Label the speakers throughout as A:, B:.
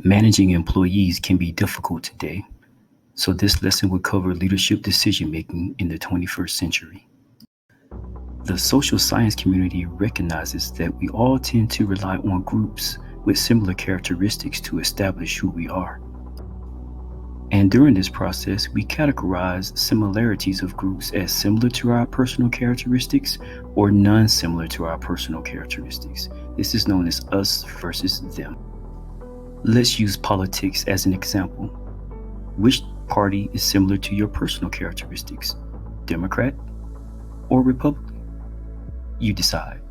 A: Managing employees can be difficult today, so this lesson will cover leadership decision-making in the 21st century. The social science community recognizes that we all tend to rely on groups with similar characteristics to establish who we are. And during this process, we categorize similarities of groups as similar to our personal characteristics or non-similar to our personal characteristics. This is known as us versus them. Let's use politics as an example. Which party is similar to your personal characteristics? Democrat or Republican? You decide.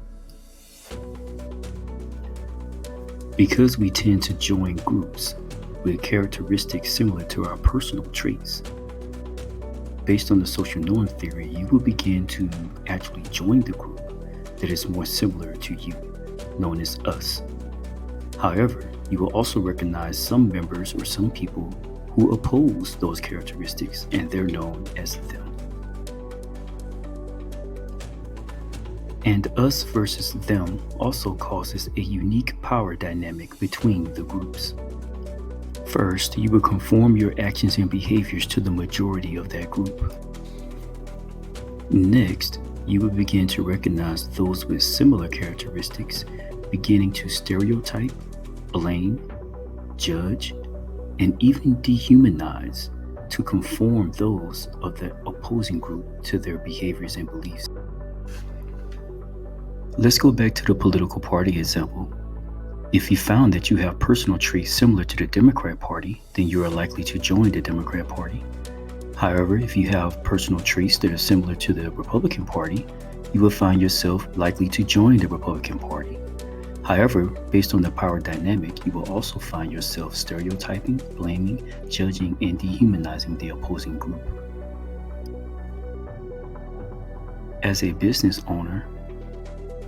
A: Because we tend to join groups with characteristics similar to our personal traits, based on the social norm theory, you will begin to actually join the group that is more similar to you, known as us. However, you will also recognize some members or some people who oppose those characteristics, and they're known as them. And us versus them also causes a unique power dynamic between the groups. First, you will conform your actions and behaviors to the majority of that group. Next, you will begin to recognize those with similar characteristics, beginning to stereotype, blame, judge, and even dehumanize to conform those of the opposing group to their behaviors and beliefs. Let's go back to the political party example. If you found that you have personal traits similar to the Democrat Party, then you are likely to join the Democrat Party. However, if you have personal traits that are similar to the Republican Party, you will find yourself likely to join the Republican Party. However, based on the power dynamic, you will also find yourself stereotyping, blaming, judging, and dehumanizing the opposing group. As a business owner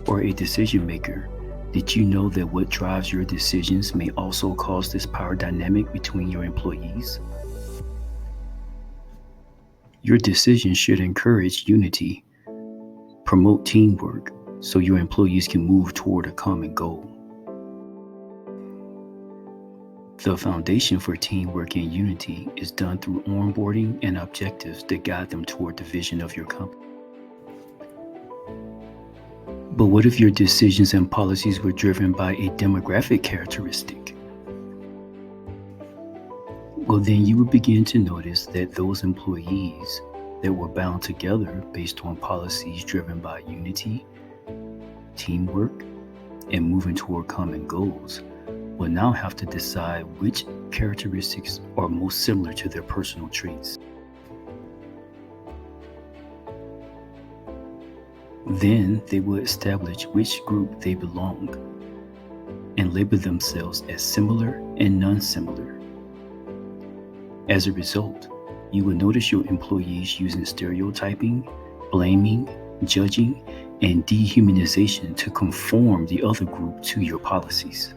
A: or a decision maker, did you know that what drives your decisions may also cause this power dynamic between your employees? Your decisions should encourage unity, promote teamwork, so your employees can move toward a common goal. The foundation for teamwork and unity is done through onboarding and objectives that guide them toward the vision of your company. But what if your decisions and policies were driven by a demographic characteristic? Well, then you would begin to notice that those employees that were bound together based on policies driven by unity, teamwork, and moving toward common goals will now have to decide which characteristics are most similar to their personal traits. Then they will establish which group they belong and label themselves as similar and non-similar. As a result, you will notice your employees using stereotyping, blaming, judging, and dehumanization to conform the other group to your policies.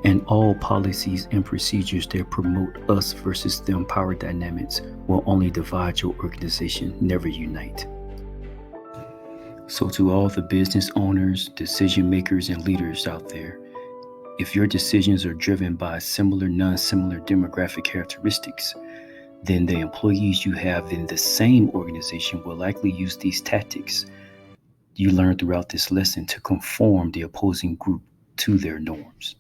A: And all policies and procedures that promote us versus them power dynamics will only divide your organization, never unite. So to all the business owners, decision makers, and leaders out there, if your decisions are driven by similar, non-similar demographic characteristics, then the employees you have in the same organization will likely use these tactics you learned throughout this lesson to conform the opposing group to their norms.